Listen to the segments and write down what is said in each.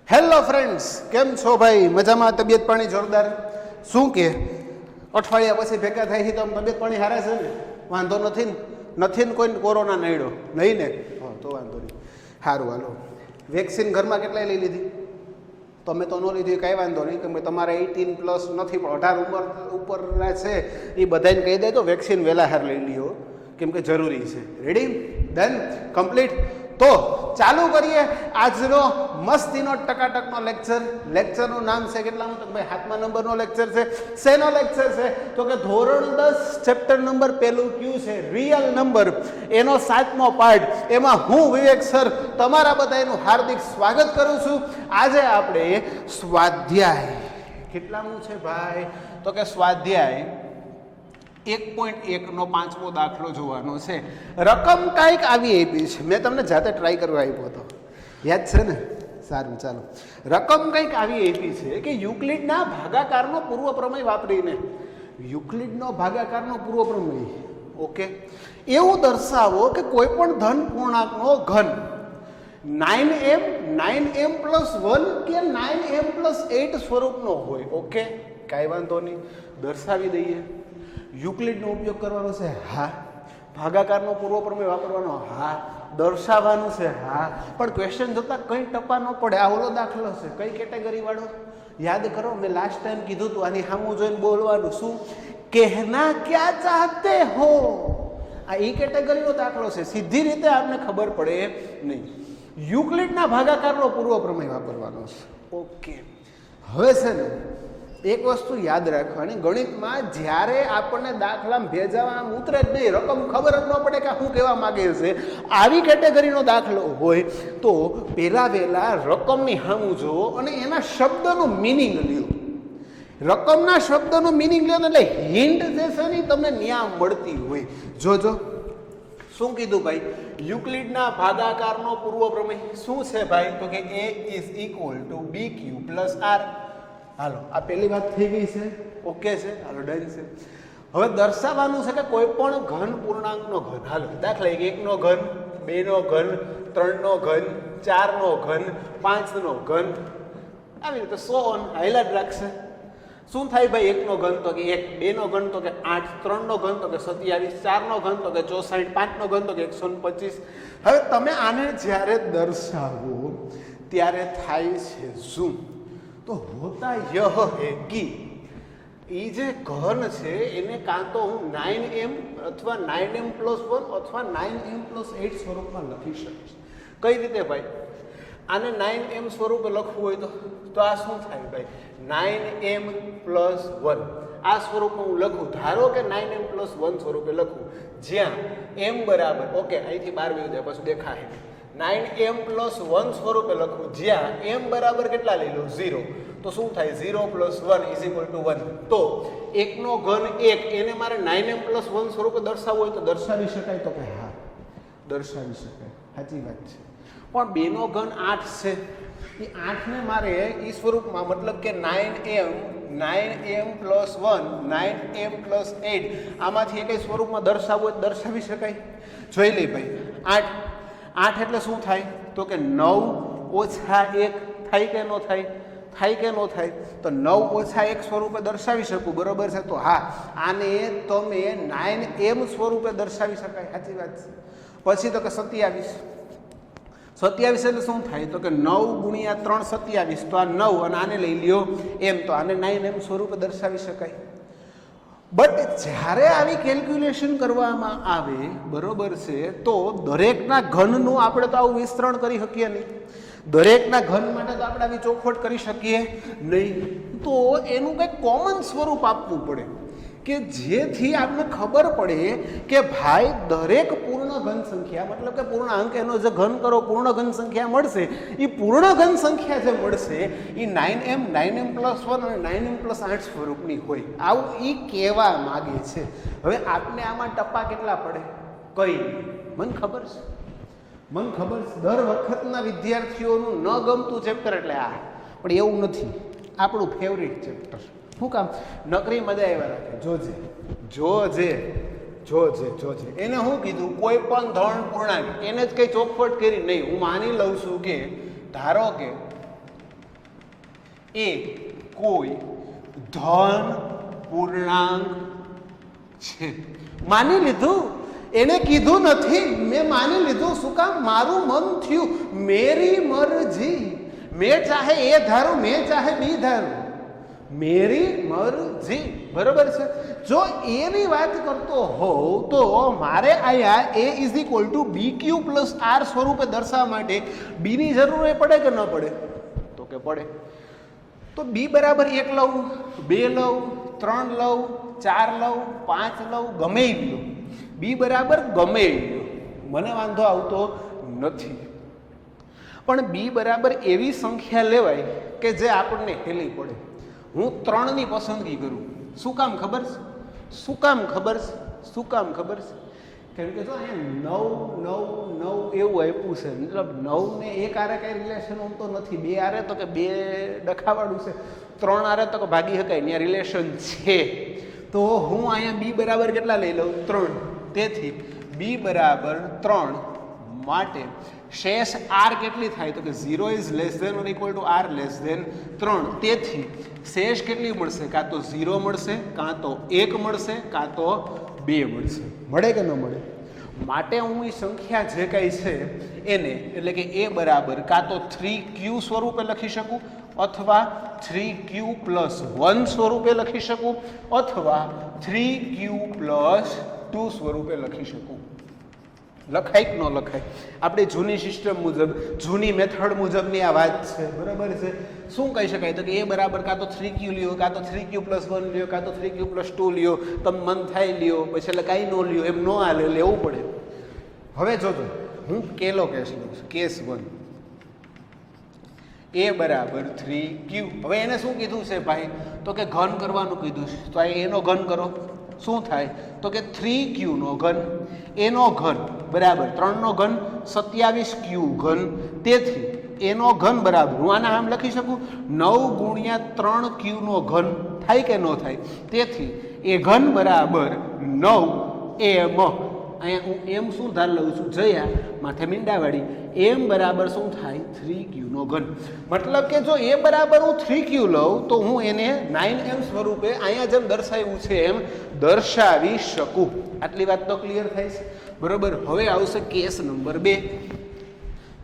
Hello friends, કેમ છો ભાઈ? મજામાં? તબિયત પાણી જોરદાર? શું કે અઠવાડિયા પછી ભેગા થાય છે તો તબિયત પાણી હારે છે ને? વાંધો નથી ને? નથી ને કોઈને કોરોના નડ્યો નહીં ને? હા, તો વાંધો નહીં. સારું, હાલો. વેક્સિન ઘરમાં કેટલાય લઈ લીધી? તમે તો ન લીધી, કાંઈ વાંધો નહીં. કે તમારે 18+ નથી પણ 18 ઉપરના છે એ બધાને કહી દે તો વેક્સિન વહેલા હાર લઈ લ્યો, કેમ કે જરૂરી છે. રેડી? ડન? કમ્પ્લીટ? તો ચાલુ કરીએ આજનો મસ્તીનો ટકાટકનો લેક્ચર. લેક્ચરનું નામ છે કેટલાનું? તો ભાઈ 7મા નંબરનો લેક્ચર છે. શેનો લેક્ચર છે? તો કે ધોરણ 10 ચેપ્ટર નંબર પહેલું કયું છે? રિયલ નંબર, એનો 7મો પાર્ટ. એમાં હું વિવેક સર તમારા બધાનું હાર્દિક સ્વાગત કરું છું. આજે આપણે સ્વાધ્યાય કેટલાનું છે ભાઈ? તો કે સ્વાધ્યાય 1.1 નો 5મો દાખલો જોવાનો છે. રકમ કાંઈક આવી આપી છે, મેં તમને જાતે ટ્રાય કરવા આપ્યો હતો, યાદ છે ને? સારું, ચાલો. રકમ કંઈક આવી આપી છે કે યુક્લિડના ભાગાકારનો પૂર્વ પ્રમેય વાપરીને, યુક્લિડનો ભાગાકારનો પૂર્વ પ્રમેય, ઓકે, એવું દર્શાવો કે કોઈ પણ ધન પૂર્ણાંકનો ઘન 9m+1 કે 9m+8 સ્વરૂપનો હોય. ઓકે, કાંઈ વાંધો નહીં, દર્શાવી દઈએ. યુક્લિડનો ઉપયોગ કરવાનો છે, હા. ભાગાકારનો પૂર્વ પ્રમેય વાપરવાનો, હા. દર્શાવવાનું છે, હા. પણ ક્વેશ્ચન જોતા કંઈ ટપા ન પડે. આ ઓલો દાખલો છે, કઈ કેટેગરી વાળો? યાદ કરો, મેં લાસ્ટ ટાઈમ કીધું હતું, આની સામું જોઈને બોલવાનું. શું? કહેના ક્યાં ચાહતે હો. આ એ કેટેગરીનો દાખલો છે. સીધી રીતે આપને ખબર પડે નહીં. યુક્લિડના ભાગાકારનો પૂર્વ પ્રમેય વાપરવાનો છે. ઓકે, હવે છે ને એક વસ્તુ યાદ રાખવાની, ગણિતમાં જ્યારે આપણને દાખલામાં ભેજાવા ઉતરે જ નહીં, રકમ ખબર જ ન પડે કે શું કહેવા માંગે છે, આવી કેટેગરીનો દાખલો હોય તો પહેલા વહેલા રકમની સામું જુઓ અને એના શબ્દનો મિનિંગ લ્યો. રકમના શબ્દનો મિનિંગ લ્યો ને એટલે હિન્ટ જે છે ને તમને ન્યા મળતી હોય. જોજો શું કીધું ભાઈ? યુક્લિડના ભાગાકારનો પૂર્વ પ્રમેય શું છે ભાઈ? તો કે a = bq + r. હાલો, આ પહેલી વાત થઈ ગઈ છે. ઓકે છે, હાલો, ડન છે. હવે દર્શાવવાનું છે કે કોઈ પણ ઘન પૂર્ણાંકનો ઘન. હાલો, દાખલા 1 નો ઘન, 2 નો ઘન, 3 નો ઘન, 4 નો ઘન, 5 નો ઘન, આવી રીતે 100 હાઈલાઇટ રાખશે. શું થાય ભાઈ? 1 નો ઘન તો કે 1, 2 નો ઘન તો કે 8, 3 નો ઘન તો કે 27, 4 નો ઘન તો કે 64, 5 નો ઘન તો કે 125. હવે તમે આને જ્યારે દર્શાવો ત્યારે થાય છે શું? તો હોતા યહ હે કી એ જે ઘન છે એને કાં તો હું 9m અથવા 9m+1 અથવા 9m+8 સ્વરૂપમાં લખી શકીશ. કઈ રીતે ભાઈ? આને 9m સ્વરૂપે લખવું હોય તો આ શું થાય ભાઈ? 9m+1 આ સ્વરૂપમાં હું લખું. ધારો કે 9m+1 સ્વરૂપે લખું, જ્યાં m બરાબર, ઓકે, અહીંથી 12 વ્યુ જાય પછી દેખાય. 9m+1 સ્વરૂપે લખું, જ્યાં m બરાબર કેટલા લઈ લો? 0. તો શું થાય? 0 + 1 = 1. તો 1 નો ઘન 1 એને મારે 9m+1 સ્વરૂપે દર્શાવવું હોય તો દર્શાવી શકાય? તો કે હા, દર્શાવી શકાય. સાચી વાત છે. પણ 2 નો ઘન 8 છે, એ 8 ને મારે એ સ્વરૂપમાં, મતલબ કે 9m+1 9m+8 આમાંથી એક સ્વરૂપમાં દર્શાવવું હોય દર્શાવી શકાય. જોઈ લઈ ભાઈ. 8 એટલે શું થાય? તો કે 9 - 1 થાય કે ન થાય? થાય કે ન થાય? તો 9 - 1 સ્વરૂપે દર્શાવી શકું, બરોબર છે? તો હા, આને તમે 9m સ્વરૂપે દર્શાવી શકાય. સાચી વાત છે. પછી તો કે 27 એટલે શું થાય? તો કે 9 × 3 27. તો આ 9 અને આને લઈ લ્યો m, તો આને 9m સ્વરૂપે દર્શાવી શકાય. બટ જ્યારે આવી કેલ્ક્યુલેશન કરવામાં આવે, બરોબર છે, તો દરેકના ઘનનું આપણે તો આવું વિસ્તરણ કરી શકીએ નહીં. દરેકના ઘન માટે તો આપણે આવી ચોખવટ કરી શકીએ નહીં. તો એનું કંઈક કોમન સ્વરૂપ આપવું પડે કે જેથી આપણને ખબર પડે કે ભાઈ દરેક પૂર્ણ ઘન સંખ્યા, મતલબ કે પૂર્ણાંક, એનો જે ઘન કરો પૂર્ણ ઘન સંખ્યા મળશે, એ પૂર્ણ ઘન સંખ્યા જે મળશે એ 9m, 9m+1 અને 9m+8 સ્વરૂપની હોય. આવું એ કહેવા માગે છે. હવે આપને આમાં ટપ્પા કેટલા પડે? કઈ મને ખબર છે, મને ખબર છે. દર વખતના વિદ્યાર્થીઓનું ન ગમતું ચેપ્ટર એટલે આ, પણ એવું નથી, આપણું ફેવરિટ ચેપ્ટર. શું કામ? નકરી મજા આવ્યા રાખે. જોજે એને શું કીધું? કોઈ પણ ધન પૂર્ણાંક, એને જ કઈ ચોખવટ કરી નહીં. હું માની લઉં છું કે ધારો કે એ કોઈ ધન પૂર્ણાંક છે. માની લીધું, એને કીધું નથી, મેં માની લીધું. શું કામ? મારું મન થયું, મેરી મરજી. મેં ચાહે એ ધારું, મેં ચાહે બી ધારું, મેરી મરજી. બરોબર છે. જો એની વાત કરતો હોઉં તો મારે અહીંયા a is equal to b q plus r સ્વરૂપે દર્શાવવા માટે બીની જરૂર પડે કે ન પડે? તો કે પડે. તો બી બરાબર 1 લઉં, 2 લઉં, 3 લઉં, 4 લઉં, 5 લઉં, ગમે એ લ્યો. બી બરાબર ગમે એ લ્યો, મને વાંધો આવતો નથી. પણ બી બરાબર એવી સંખ્યા લેવાય કે જે આપણને હેલી પડે. હું 3ની પસંદગી કરું. શું કામ ખબર છે? શું કામ ખબર છે? શું કામ ખબર છે? કેમ કે જો અહીંયા 9 9 9 એવું આપ્યું છે, મતલબ 9 ને 1 આરે કઈ રિલેશન આમ તો નથી. 2 આરે તો કે 2 ડખાવાળું છે, 3 આરે તો કે ભાગી શકાય, ત્યાં રિલેશન છે. તો હું અહીંયા બી બરાબર કેટલા લઈ લઉં? 3. તેથી બી બરાબર 3 માટે શેષ આર કેટલી થાય? તો કે 0 is less than or equal to r less than 3. તેથી શેષ કેટલી મળશે? કાં તો 0 મળશે, કાં તો 1 મળશે, કાં તો 2 મળશે. મળે કે ન મળે? માટે હું એ સંખ્યા જે કંઈ છે એને, એટલે કે એ બરાબર કાં તો 3q સ્વરૂપે લખી શકું, અથવા 3q પ્લસ 1 સ્વરૂપે લખી શકું, અથવા 3q પ્લસ 2 સ્વરૂપે લખી શકું. લખાય કે ન લખાય? આપણી જૂની સિસ્ટમ મુજબ, જૂની મેથડ મુજબની આ વાત છે. બરાબર છે. શું કહી શકાય? તો કે એ બરાબર કાં તો 3q લ્યો, કાં તો 3q પ્લસ 1 લ્યો, કાં તો 3q પ્લસ 2 લ્યો, તમે મન થાય લ્યો, પછી એટલે કાંઈ ન લ્યો, એમ ન હાલે, લેવું પડે. હવે જોજો, હું કેલો કેસ લઉં છું. કેસ 1, એ બરાબર 3q. હવે એને શું કીધું છે ભાઈ? તો કે ઘન કરવાનું કીધું છે. તો આ એનો ઘન કરો. શું થાય? તો કે 3q નો ઘન, એનો ઘન બરાબર 3 નો ઘન 27q ઘન. તેથી એનો ઘન બરાબર, હું આના આમ લખી શકું, 9 ગુણ્યા 3q નો ઘન થાય કે ન થાય? તેથી એ ઘન બરાબર 9m. અહીંયા હું એમ શું ધાર લઉં છું? જયા માથે મીંડાવાળી. એમ બરાબર શું થાય? 3q નો ઘન. મતલબ કે જો એ બરાબર હું 3q લઉં તો હું એને 9m સ્વરૂપે અહીંયા જેમ દર્શાવ્યું છે એમ દર્શાવી શકું. આટલી વાત તો ક્લિયર થાય છે. બરોબર. હવે આવશે કેસ નંબર 2.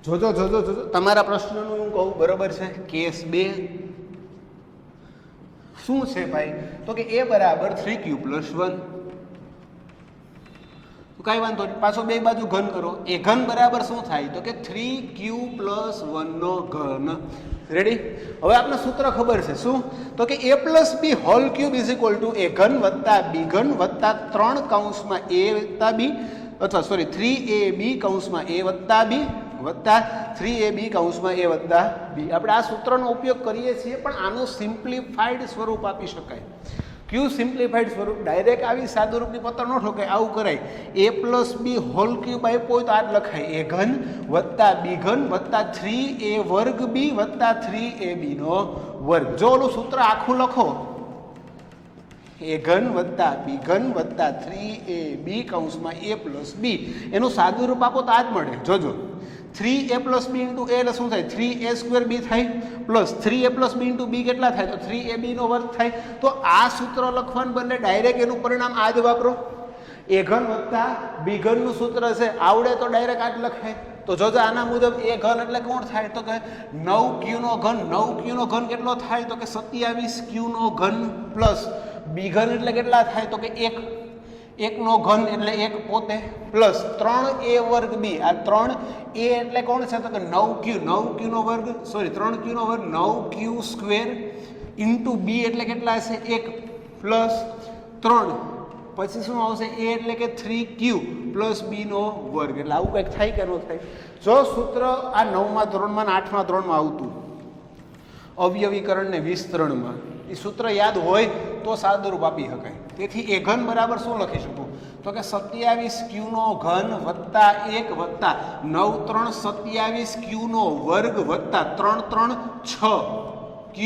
જોજો જોજો જોજો, તમારા પ્રશ્નનું હું કહું. બરોબર છે. કેસ 2 શું છે ભાઈ? તો કે એ બરાબર 3q પ્લસ 1. કાંઈ વાંધો નહીં, પાછો બે બાજુ ઘન કરો. એ ઘન બરાબર શું થાય? તો કે 3q પ્લસ 1 નો ઘન. રેડી? હવે આપને સૂત્ર ખબર છે. શું? તો કે a plus b whole cube is equal to a ઘન વત્તા બી ઘન વત્તા 3 કૌંસમાં a વત્તા બી, અથવા સોરી 3ab કૌંસમાં a વત્તા બી વત્તા 3ab કૌંસમાં a વત્તા બી. આપણે આ સૂત્રનો ઉપયોગ કરીએ છીએ, પણ આનું સિમ્પ્લિફાઈડ સ્વરૂપ આપી શકાય. ક્યુ સિમ્પ્લિફાઈડ સ્વરૂપ? ડાયરેક્ટ આવી સાદુરૂપની પત્ર ન ઠોકાય, આવું કરાય. એ પ્લસ બી હોલ ક્યુબ આપ્યો હોય તો આ લખાય એ ઘન વત્તા બી ઘન વત્તા 3a વર્ગ બી વત્તા 3ab નો વર્ગ. જો ઓલું સૂત્ર આખું લખો, એ ઘન વત્તા બી ઘન વત્તા 3ab કૌંસમાં a પ્લસ બી, એનું સાદું રૂપ આપો તો આ જ મળે. જોજો, 3a પ્લસ બી ઇન્ટુ એ એટલે શું થાય? 3a સ્ક્વેર બી થાય, પ્લસ 3a પ્લસ બી ઇન્ટુ બી કેટલા થાય? તો 3ab નો વર્ગ થાય. તો આ સૂત્ર લખવાનું બદલે ડાયરેક્ટ એનું પરિણામ આ જ વાપરો. એ ઘન વત્તા બી ઘનનું સૂત્ર છે, આવડે તો ડાયરેક્ટ આ જ લખાય. તો જોજો આના મુજબ એ ઘન એટલે કોણ થાય? તો કે 9q નો ઘન. 9q નો ઘન કેટલો થાય? તો કે 27q નો ઘન પ્લસ બી ઘન એટલે કેટલા થાય? તો કે 1 નો ઘન એટલે 1 પોતે, પ્લસ 3a વર્ગ બી. આ 3a એટલે કોણ છે? તો કે 9q. 9q નો વર્ગ, સોરી 3q નો વર્ગ 9q સ્ક્વેર ઇન્ટુ બી એટલે કેટલા હશે? 1 પ્લસ 3, પછી શું આવશે? a એટલે કે 3q પ્લસ બી નો વર્ગ. એટલે આવું કંઈક થાય કે ન થાય? જો સૂત્ર આ 9મા ધોરણમાં અને 8મા ધોરણમાં આવતું, અવયવીકરણ ને વિસ્તરણમાં, એ સૂત્ર યાદ હોય તો સાદુરૂપ આપી શકાય. તેથી એ ઘન બરાબર શું લખી શકું? તો કે 27q નો ઘન વત્તા 1 વત્તા 9 3 27q નો વર્ગ વત્તા 3 3 6q.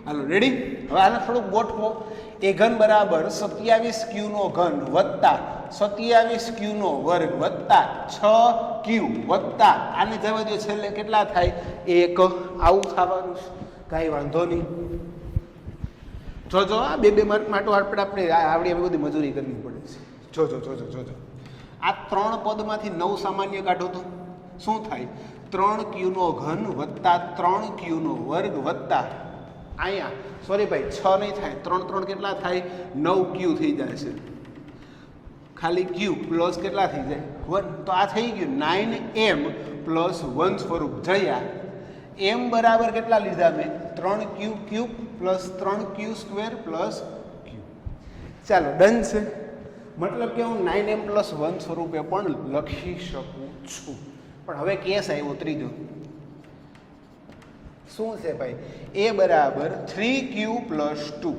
હાલો રેડી? હવે આને થોડુંક ગોઠવો. એ ઘન બરાબર 27q નો ઘન વત્તા 27q નો વર્ગ વત્તા 6q વત્તા આને જવા દો છેલ્લે કેટલા થાય? 1. આવું થવાનું છે. કાંઈ વાંધો નહીં. જોજો આ 2 માર્ક માટે આપણે આવડી એવી બધી મજૂરી કરવી પડે છે. જોજો આ 3 પદમાંથી 9 સામાન્ય કાઢો તો શું થાય? 3q નો ઘન વત્તા 3q નો વર્ગ વત્તા અહીંયા સોરી ભાઈ 6 નહીં થાય, 3 3 કેટલા થાય? 9q થઈ જાય છે. ખાલી q પ્લસ કેટલા થઈ જાય? 1. તો આ થઈ ગયું 9m પ્લસ 1 સ્વરૂપ. જયા m બરાબર કેટલા લીધા મેં? 3q cube plus 3q square plus q. ચાલો ડન છે. મતલબ કે હું 9m પ્લસ 1 સ્વરૂપે પણ લખી શકું છું. પણ હવે કેસ આવ્યો ત્રીજો. શું છે ભાઈ? a બરાબર 3q પ્લસ 2.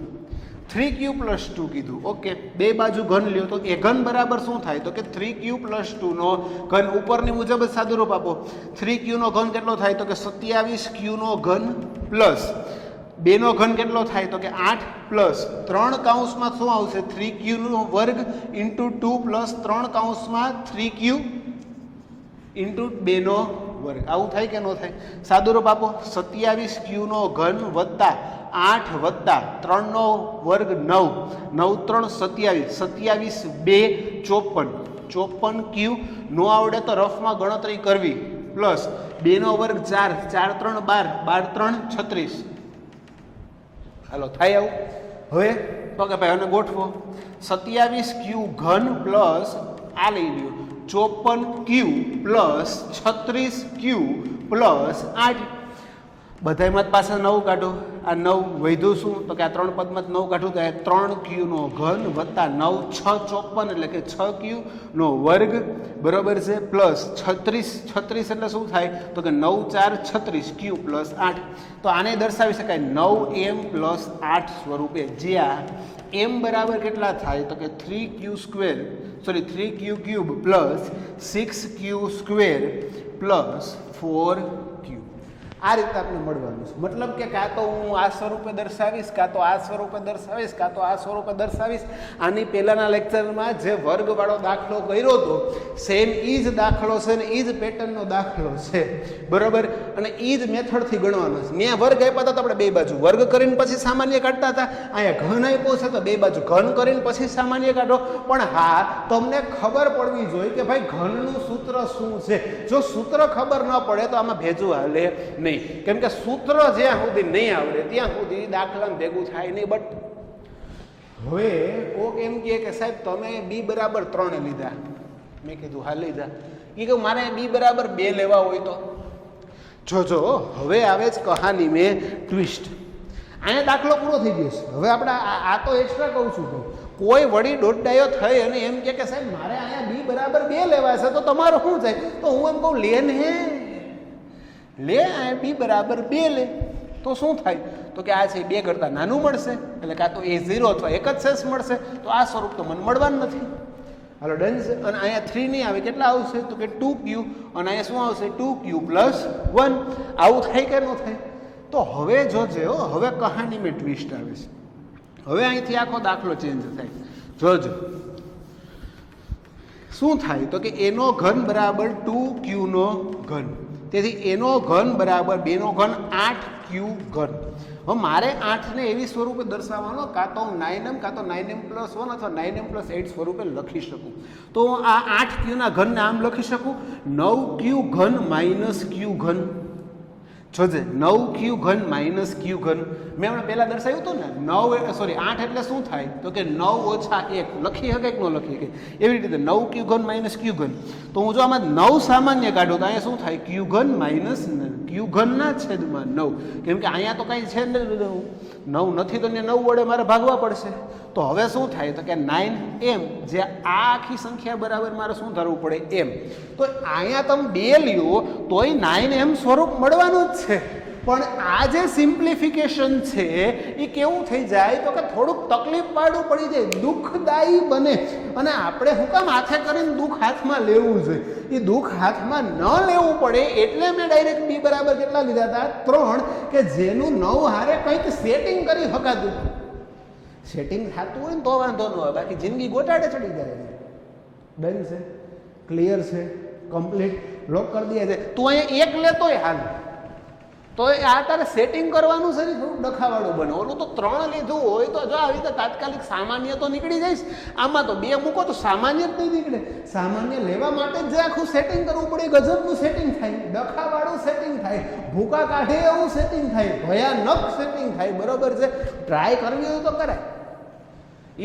3q પ્લસ 2 કીધું. ઓકે, બે બાજુ ઘન લ્યો તો એ ઘન બરાબર શું થાય? તો કે 3q પ્લસ 2 નો ઘન ઉપરની મુજબ જ સાદુરૂપ આપો. 3q નો ઘન કેટલો થાય? તો કે 27q નો ઘન પ્લસ 2 નો ઘન કેટલો થાય? તો કે 8 પ્લસ 3 કૌંસમાં શું આવશે? 3q નો વર્ગ ઇન્ટુ 2 પ્લસ 3 કૌંસમાં 3q ઇન્ટુ 2 નો વર્ગ. આવું થાય કે ન થાય? સાદુરૂપ આપો. 27q નો ઘન વત્તા 8 વત્તા 3 નો વર્ગ 9, 9 3 27, 27 2 54, 54q નો આવડે તો રફમાં ગણતરી કરવી પ્લસ 2 નો વર્ગ 4, 4 3 12, 12 3 36. હાલો થાય આવું? હવે તો કે ભાઈ આને ગોઠવો. 27q ઘન પ્લસ આ લઈ લ્યો 54q પ્લસ 36q પ્લસ 8. બધામાં પાસે 9 કાઢો. આ 9 વધ્યું શું? તો કે આ 3 પદમાં 9 કાઢું તો 3q નો ઘન વત્તા 9 6 54 એટલે કે 6q નો વર્ગ બરાબર છે પ્લસ 36 એટલે શું થાય? તો કે 9 4 36 q પ્લસ 8. તો આને દર્શાવી શકાય 9m પ્લસ 8 સ્વરૂપે, જ્યાં m બરાબર કેટલા થાય? તો કે 3q cube plus 6q square plus 4q. આ રીતે આપણે મળવાનું છે. મતલબ કે કાં તો હું આ સ્વરૂપે દર્શાવીશ, કાં તો આ સ્વરૂપે દર્શાવીશ, કાં તો આ સ્વરૂપે દર્શાવીશ. આની પહેલાના લેક્ચરમાં જે વર્ગવાળો દાખલો કર્યો હતો સેમ એ જ દાખલો છે ને એ જ પેટર્નનો દાખલો છે બરાબર, અને એ જ મેથડથી ગણવાનો છે. મેં વર્ગ આપ્યા હતા તો આપણે બે બાજુ વર્ગ કરીને પછી સામાન્ય કાઢતા હતા. અહીંયા ઘન આપ્યો છે તો બે બાજુ ઘન કરીને પછી સામાન્ય કાઢો. પણ હા, તમને ખબર પડવી જોઈએ કે ભાઈ ઘનનું સૂત્ર શું છે. જો સૂત્ર ખબર ન પડે તો આમાં ભેજું હાલે નહીં, કેમ કે સૂત્ર જ્યાં સુધી નહીં આવડે ત્યાં સુધી દાખલામાં ભેગું થાય નહીં. બટ હવે કોક એમ કે સાહેબ તમે b બરાબર 3 લીધા. મેં કીધું હા લીધા. એ કહ્યું મારે b બરાબર 2 લેવા હોય તો જોજો હવે આવે જ કહાની મેં ટ્વિસ્ટ. અહીંયા દાખલો પૂરો થઈ ગયો છે. હવે આપણે આ તો એક્સ્ટ્રા કહું છું તો કોઈ વળી દોડડાયો થઈ અને એમ કે સાહેબ મારે અહીંયા b બરાબર 2 લેવા છે તો તમારો શું થાય? તો હું એમ કહું લે ને લે b બરાબર 2 લે તો શું થાય? તો કે આ છે 2 કરતાં નાનું મળશે એટલે કાં તો એ 0 અથવા એક જ શેષ મળશે. તો આ સ્વરૂપ તો મને મળવાનું નથી. હાલો ડન છે. અને અહીંયા 3 નહીં આવે, કેટલા આવશે? તો કે 2q, અને અહીંયા શું આવશે? 2q plus 1. આવું થાય કે ન થાય? તો હવે જોજે, હવે કહાની મેં ટ્વિસ્ટ આવે છે. હવે અહીંથી આખો દાખલો ચેન્જ થાય. જોજો શું થાય? તો કે એનો ઘન બરાબર 2q નો ઘન. તેથી એનો ઘન બરાબર 2 નો ઘન 8q ઘન. હવે મારે 8 ને એવી સ્વરૂપે દર્શાવવાનો, કાં તો 9m કાં તો 9m પ્લસ 1 અથવા 9m પ્લસ 8 સ્વરૂપે લખી શકું. તો આ 8q ના ઘનને આમ લખી શકું 9q ઘન માઇનસ q ઘન. જોજે 9q ઘન માઇનસ q ઘન. મેં હમણાં પહેલાં દર્શાવ્યું હતું ને 8 એટલે શું થાય? તો કે 9 ઓછા 1 લખી શકે કે ન લખી શકે? એવી રીતે 9q ઘન માઇનસ q ઘન. તો હું જો આમાં 9 સામાન્ય કાઢું તો અહીંયા શું થાય? q ઘન માઇનસ q ઘનના છેદમાં 9. કેમ કે અહીંયા તો કાંઈ છે ને 9 નથી તો 9 વડે મારે ભાગવા પડશે. તો હવે શું થાય? તો કે 9m, જે આ આખી સંખ્યા બરાબર મારે શું ધરવું પડે? m. તો અહીંયા તમે 2 લ્યો તોય 9m સ્વરૂપ મળવાનું જ છે. પણ આ જે સિમ્પ્લિફિકેશન છે એ કેવું થઈ જાય? તો કે થોડુંક તકલીફ પાડવું પડી જાય, દુઃખદાયી બને. અને આપણે શું કામ હાથે કરીને દુઃખ હાથમાં લેવું જોઈએ? એ દુઃખ હાથમાં ન લેવું પડે એટલે મેં ડાયરેક્ટ b બરાબર કેટલા લીધા હતા? 3, કે જેનું 9 હારે કંઈક સેટિંગ કરી શકાતું. સેટિંગ થતું હોય ને તો વાંધો ન હોય, બાકી જિંદગી ગોટાડે ચડી જાય. ડન છે, ક્લિયર છે, કમ્પ્લીટ લોક કરી દે છે. તું અહીંયા 1 લેતોય હાલ, તો આ તારે સેટિંગ કરવાનું છે ને, થોડું ડખાવાળું બને. ઓલું તો 3 લીધું હોય તો જો આવી રીતે તાત્કાલિક સામાન્ય તો નીકળી જઈશ. આમાં તો 2 મૂકો તો સામાન્ય જ નહીં નીકળે. સામાન્ય લેવા માટે જ આખું સેટિંગ કરવું પડે. ગજબનું સેટિંગ થાય, ડખાવાળું સેટિંગ થાય, ભૂકા કાઢે એવું સેટિંગ થાય, ભયાનક સેટિંગ થાય. બરોબર છે? ટ્રાય કરવી હોય તો કરાય,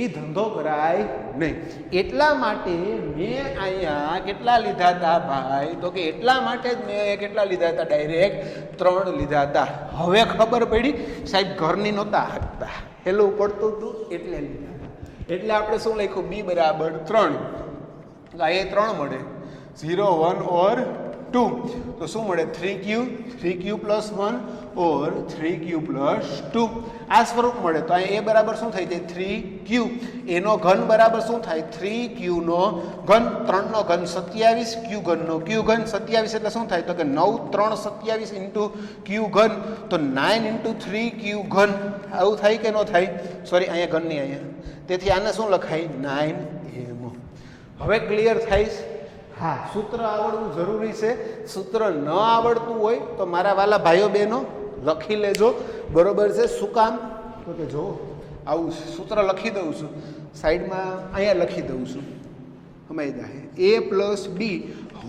એ ધંધો કરાય નહીં. એટલા માટે મેં અહીંયા કેટલા લીધા હતા ભાઈ? તો કે એટલા માટે જ મેં કેટલા લીધા હતા? ડાયરેક્ટ 3 લીધા હતા. હવે ખબર પડી સાહેબ ઘરની નહોતા આપતા, હેલું પડતું હતું એટલે લીધા હતા. એટલે આપણે શું લખ્યું? b બરાબર 3. તો આ 3 મળે, 0 1 ઓર 2. તો શું મળે? 3q પ્લસ 1 ઓર 3q પ્લસ 2. આ સ્વરૂપ મળે. તો અહીંયા a બરાબર શું થઈ જાય? 3q. એનો ઘન બરાબર શું થાય? 3q નો ઘન. 3 નો ઘન 27, q ઘન નો q ઘન 27 એટલે શું થાય? તો કે 9 3 27 ઇન્ટુ q ઘન, તો 9 ઇન્ટુ 3q ઘન. આવું થાય કે ન થાય? સોરી, અહીંયા ઘન નહીં, અહીંયા. તેથી આને શું લખાય? 9m. હવે ક્લિયર થાય? હા, સૂત્ર આવડવું જરૂરી છે. સૂત્ર ન આવડતું હોય તો મારા વાલા ભાઈઓ બહેનો લખી લેજો. બરોબર છે? શું કામ? તો કે જો આવું સૂત્ર લખી દઉં છું સાઈડમાં, અહીંયા લખી દઉં છું. સમય જાય a plus b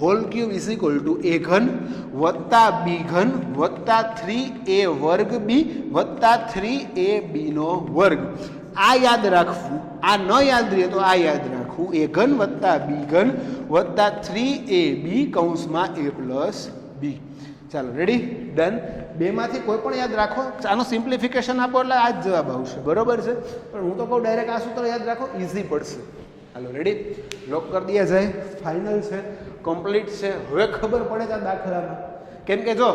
whole cube is equal to a ઘન વત્તા b ઘન વત્તા 3a વર્ગ b વત્તા 3ab નો વર્ગ. આ યાદ રાખવું. આ ન યાદ રહે તો આ યાદ રાખવું. a ઘન વત્તા b ઘન વત્તા 3ab કૌંસમાં a પ્લસ b. ચાલો, રેડી? ડન. બેમાંથી કોઈ પણ યાદ રાખો. આનું સિમ્પ્લિફિકેશન આપો એટલે આ જ જવાબ આવશે. બરોબર છે? પણ હું તો કહું ડાયરેક્ટ આ સૂત્ર યાદ રાખો, ઇઝી પડશે. હાલો, રેડી? લોક કરી દઈએ જાય. ફાઇનલ છે, કમ્પ્લીટ છે. હવે ખબર પડે છે આ દાખલામાં. કેમ કે જો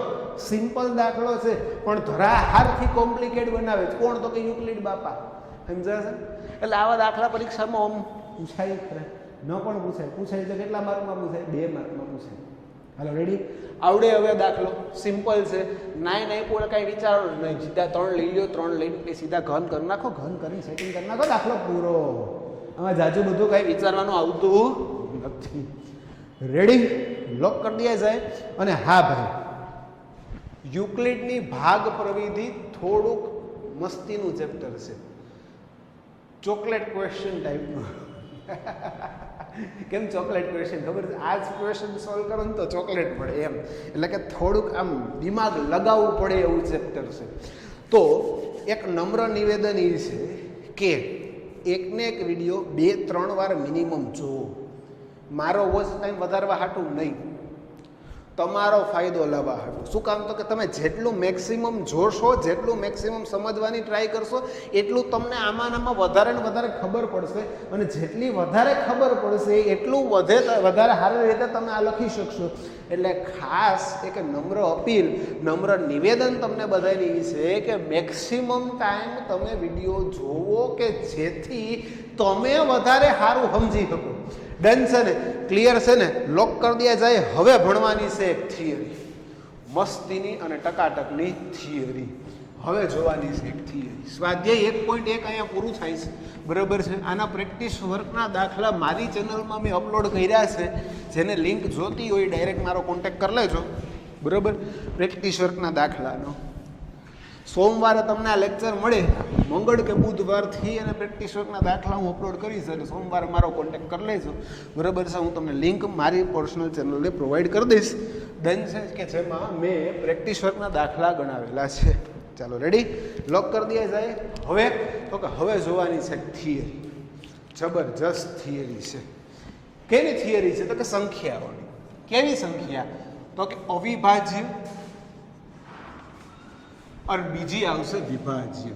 સિમ્પલ દાખલો છે પણ ધરાહારથી કોમ્પ્લિકેટ બનાવે છે. કોણ? તો કે યુક્લિડ બાપા. સમજાય છે? એટલે આવા દાખલા પરીક્ષામાં આમ પૂછાય ખરા, ન પણ પૂછાય. પૂછાય તો કેટલા માર્કમાં પૂછાય? 2 માર્કમાં પૂછાય. હાલો, રેડી? આવડે હવે દાખલો? સિમ્પલ છે. નાય આપ્યું કાંઈ વિચારો નહીં, સીધા 3 લઈ લો. 3 લઈને સીધા ઘન કરી નાખો. ઘન કરીને સેટિંગ કરી નાખો, દાખલો પૂરો. આમાં જાજુ બધું કાંઈ વિચારવાનું આવતું નથી. રેડી? લોક કરી દે જાય. અને હા ભાઈ, યુક્લિડની ભાગ પ્રવિધિ થોડુંક મસ્તીનું ચેપ્ટર છે. ચોકલેટ ક્વેશ્ચન ટાઈપનું. કેમ ચોકલેટ ક્વેશ્ચન? ખબર છે? આ જ ક્વેશ્ચન સોલ્વ કરો ને તો ચોકલેટ મળે એમ. એટલે કે થોડુંક આમ દિમાગ લગાવવું પડે એવું ચેપ્ટર છે. તો એક નમ્ર નિવેદન એ છે કે એકને એક વિડીયો 2-3 વાર મિનિમમ જોવો. મારો વોચ ટાઈમ વધારવા હાટું નહીં, તમારો ફાયદો લાવવા હાટું. શું કામ? તો કે તમે જેટલું મેક્સિમમ જોશો, જેટલું મેક્સિમમ સમજવાની ટ્રાય કરશો, એટલું તમને આમાં વધારે ને વધારે ખબર પડશે. અને જેટલી વધારે ખબર પડશે એટલું વધારે સારી રીતે તમે આ લખી શકશો. એટલે ખાસ એક નમ્ર અપીલ, નમ્ર નિવેદન તમને બધાની છે કે મેક્સિમમ ટાઈમ તમે વિડીયો જોવો કે જેથી તમે વધારે સારું સમજી શકો. ડન છે ને? ક્લિયર છે ને? લોક કરી દે જાય. હવે ભણવાની છે એક થિયરી, મસ્તીની અને ટકાટકની થિયરી. હવે જોવાની છે એક થિયરી. સ્વાધ્યાય 1.1 અહીંયા પૂરું થાય છે. બરાબર છે? આના પ્રેક્ટિસ વર્કના દાખલા મારી ચેનલમાં મેં અપલોડ કર્યા છે. જેને લિંક જોતી હોય ડાયરેક્ટ મારો કોન્ટેક્ટ કરી લેજો. બરાબર? પ્રેક્ટિસ વર્કના દાખલાનો સોમવારે તમને આ લેક્ચર મળે. મંગળ કે બુધવારથી અને પ્રેક્ટિસ વર્કના દાખલા હું અપલોડ કરીશ. એટલે સોમવારે મારો કોન્ટેક્ટ કરી લેજો. બરાબર છે? હું તમને લિંક મારી પર્સનલ ચેનલને પ્રોવાઈડ કરી દઈશ. ડન છે? કે જેમાં મેં પ્રેક્ટિસ વર્કના દાખલા ગણાવેલા છે. ચાલો, રેડી? લોક કરી દે જાય. હવે તો કે હવે જોવાની છે થિયરી. જબરજસ્ત થિયરી છે. કેવી થિયરી છે? તો કે સંખ્યાઓની. કેવી સંખ્યા? તો કે અવિભાજ્ય, અને બીજી આવશે વિભાજ્ય.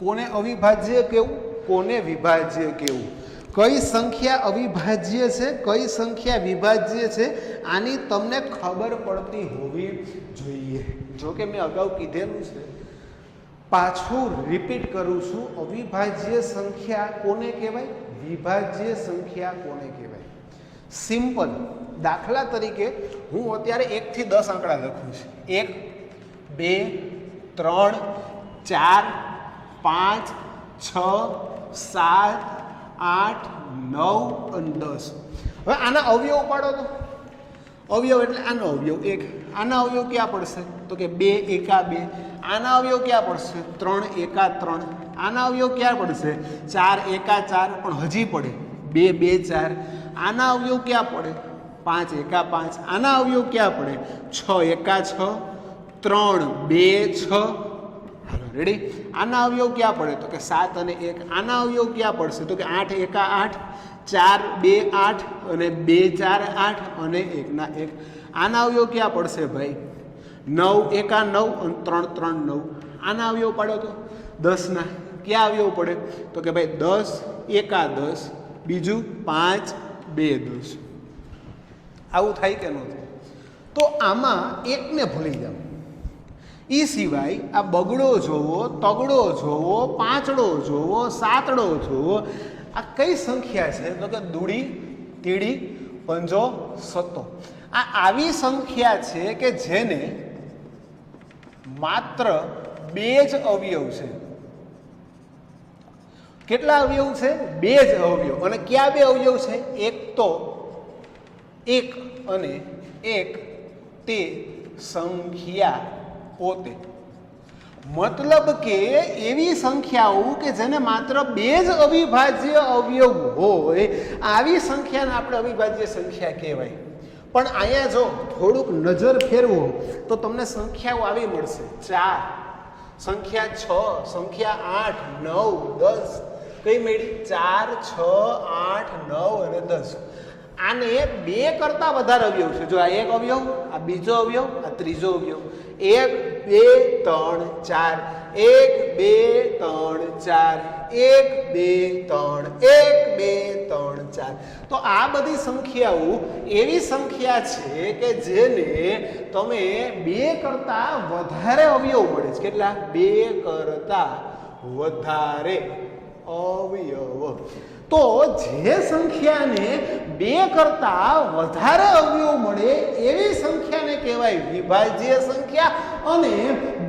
કોને અવિભાજ્ય કેવું, કોને વિભાજ્ય કેવું, કઈ સંખ્યા અવિભાજ્ય છે, કઈ સંખ્યા વિભાજ્ય છે, આની તમને ખબર પડતી હોવી જોઈએ. જો કે મેં અગાઉ કીધેલું છે, પાછું રિપીટ કરું છું. અવિભાજ્ય સંખ્યા કોને કહેવાય, વિભાજ્ય સંખ્યા કોને કહેવાય. સિમ્પલ. દાખલા તરીકે હું અત્યારે 1 થી 10 આંકડા લખું છું. 1 2 3 4 5 6 7 8 9 અને 10. હવે આના અવયવ પાડો તો અવયવ એટલે આનો અવયવ 1, આના અવયવ ક્યાં પડશે તો કે 2 એકા 2, આના અવયવ ક્યાં પડશે 3 એકા 3, આના અવયવ ક્યાં પડશે 4 એકા 4 પણ હજી પડે 2 2 4, આના અવયવ ક્યાં પડે 5 એકા 5, આના અવયવ ક્યાં પડે 6 એકા 6, 3 2 6, હાલો રેડી. આના અવયવ ક્યાં પડે તો કે 7 અને 1, આના અવયવ ક્યાં પડશે તો કે 8 એકા 8, 4 2 8 અને 2 4 8 અને 1 ના 1, આના અવયવ ક્યાં પડશે ભાઈ 9 એકા 9 અને 3 3 9, આના અવયવ પાડો તો 10 ના ક્યાં અવયવ પડે તો કે ભાઈ 10 એકા 10, બીજું 5 2 10. આવું થાય કે ન થાય? તો આમાં એકને ભૂલી જાઓ. એ સિવાય આ બગડો જોવો, તગડો જોવો, પાંચડો જોવો, સાતડો જોવો, આ કઈ સંખ્યા છે તો કે દૂડી તીડી પંજો સત્તો. આ આવી સંખ્યા છે કે જેને માત્ર 2 જ અવયવ છે. કેટલા અવયવ છે 2 જ અવયવ. અને કયા 2 અવયવ છે? એક તો 1 અને 1 તે સંખ્યા પોતે. મતલબ કે એવી સંખ્યાઓ કે જેને માત્ર 2 જ અવિભાજ્ય અવયવ હોય, આવી સંખ્યાને આપણે અવિભાજ્ય સંખ્યા કહેવાય. પણ અહીંયા જો થોડુંક નજર ફેરવો તો તમને સંખ્યાઓ આવી મળશે 4, સંખ્યા 6, સંખ્યા 8 9 10. કઈ મળી? 4 6 8 9 અને 10. આને 2 કરતા વધારે અવયવ છે. જો આ એક અવયવ, આ બીજો અવયવ, આ ત્રીજો અવયવ. 1 2 3 4, 1 2 3 4, 1 2 3 1 2 3 4. તો આ બધી સંખ્યાઓ એવી સંખ્યા છે કે જેને તમે 2 કરતા વધારે અવયવ મળે છે. કેટલા? 2 કરતા વધારે અવયવ. તો જે સંખ્યાને 2 કરતા વધારે અવયવ મળે એવી સંખ્યાને કહેવાય વિભાજ્ય સંખ્યા, અને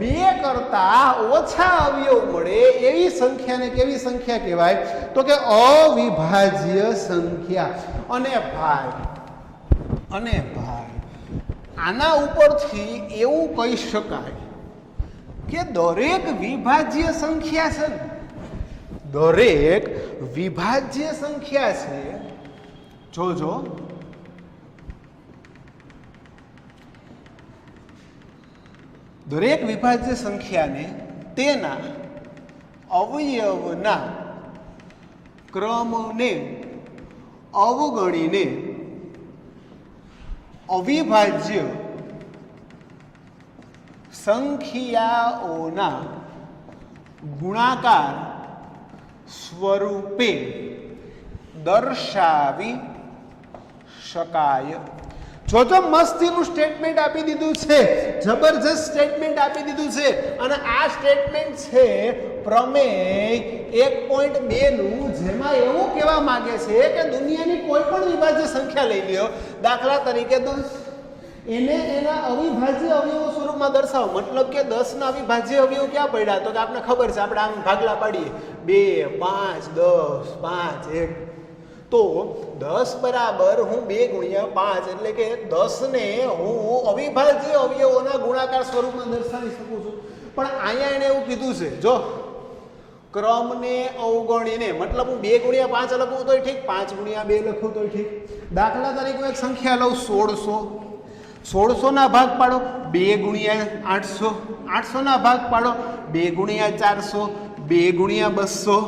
2 કરતા ઓછા અવયવ મળે એવી સંખ્યાને કેવી સંખ્યા કહેવાય તો કે અવિભાજ્ય સંખ્યા. અને ભાઈ આના ઉપરથી એવું કહી શકાય કે દરેક વિભાજ્ય સંખ્યા છે ને, દરેક વિભાજ્ય સંખ્યા છે, જોજો દરેક વિભાજ્ય સંખ્યાને તેના અવયવના ક્રમને અવગણીને અવિભાજ્ય સંખ્યાઓના ગુણાકાર સ્વરૂપે દર્શાવી શકાય. જો મસ્તીનું સ્ટેટમેન્ટ આપી દીધું છે, જબરજસ્ત સ્ટેટમેન્ટ આપી દીધું છે. અને આ સ્ટેટમેન્ટ છે પ્રમેય 1.2 નું, જેમાં એવું કહેવા માંગે છે કે દુનિયાની કોઈ પણ વિભાજ્ય સંખ્યા લઈ લ્યો, દાખલા તરીકે 10, એને એના અવિભાજ્ય અવયવો સ્વરૂપમાં દર્શાવો. મતલબ કે 10 ના અવિભાજ્ય અવયવ ક્યાં પડ્યા તો કે આપણે ખબર છે, આપણે આમ ભાગલા પાડીએ 2 5 10 5 1. તો 10 બરાબર હું 2 ગુણ્યા 5 એટલે કે 10 ને હું અવિભાજ્ય અવયવોના ગુણાકાર સ્વરૂપમાં દર્શાવી શકું છું. પણ અહીંયા એને એવું કીધું છે, જો ક્રમને અવગણીને, મતલબ હું 2 ગુણ્યા 5 લખું તોય ઠીક, 5 ગુણ્યા 2 લખું તોય ઠીક. દાખલા તરીકે હું એક સંખ્યા લઉં 1600. 1600 ના ભાગ પાડો 2 ગુણ્યા 800, 800 ના ભાગ પાડો 2 ગુણ્યા 400, 2 ગુણ્યા 200,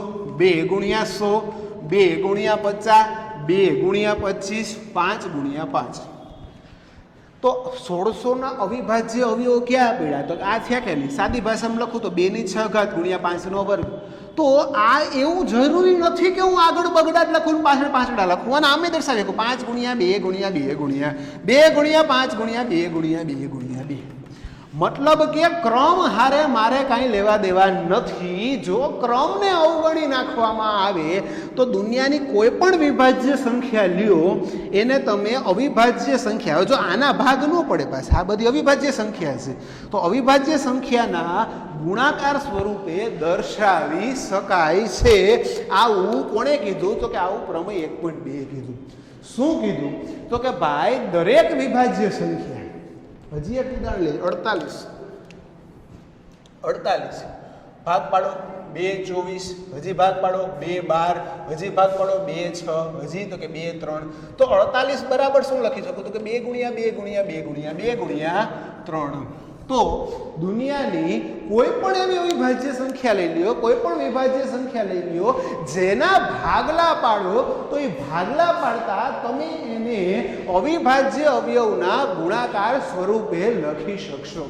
2 ગુણ્યા 100, 2 ગુણ્યા 50, 2 ગુણ્યા 25, 5 ગુણ્યા 5. તો 1600 ના અવિભાજ્ય અવયવો ક્યાં પડ્યા તો આ થયા કે નહીં? સાદી ભાષામાં લખું તો 2 ની 6 ઘાત ગુણ્યા 5 નો વર્ગ. તો આ એવું જરૂરી નથી કે હું આગળ બગડા જ લખું, પાછળ પાછળ લખું અને આમે દર્શાવી શકું 5 ગુણ્યા 2 ગુણ્યા 2 ગુણ્યા 2 ગુણ્યા 5 ગુણ્યા 2 ગુણ્યા 2 ગુણ્યા 2. મતલબ કે ક્રમ હારે મારે કાંઈ લેવા દેવા નથી. જો ક્રમને અવગણી નાખવામાં આવે તો દુનિયાની કોઈ પણ વિભાજ્ય સંખ્યા લ્યો, એને તમે અવિભાજ્ય સંખ્યા, જો આના ભાગ ન પડે, પાછા આ બધી અવિભાજ્ય સંખ્યા છે, તો અવિભાજ્ય સંખ્યાના ગુણાકાર સ્વરૂપે દર્શાવી શકાય છે. આવું કોણે કીધું તો કે આવું પ્રમેય 1.2 કીધું. શું કીધું તો કે ભાઈ દરેક વિભાજ્ય સંખ્યા, હજી એક ઉદાહરણ લઈએ, 48 ભાગ પાડો 2 24, હજી ભાગ પાડો 2 12, હજી ભાગ પાડો 2 6, હજી તો કે 2 3, તો 48 બરાબર શું લખી શકું? તો કે 2 ગુણ્યા 2 ગુણ્યા 2 ગુણ્યા 2 ગુણ્યા 3. તો દુનિયાની કોઈ પણ એવી અવિભાજ્ય સંખ્યા લઈ લ્યો, કોઈ પણ વિભાજ્ય સંખ્યા લઈ લ્યો, જેના ભાગલા પાડો તો એ ભાગલા પાડતા તમે એને અવિભાજ્ય અવયવના ગુણાકાર સ્વરૂપે લખી શકશો.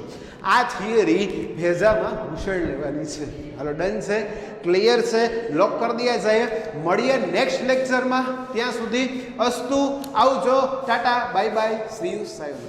આ થિયરી ભેજામાં ઘૂસેડ લેવાની છે. હાલો, ડન છે, ક્લિયર છે, લોક કરી દઈએ જાય. મળીએ નેક્સ્ટ લેક્ચરમાં. ત્યાં સુધી અસ્તુ, આવજો, ટાટા, બાય બાય, સી યુ, સાયુ.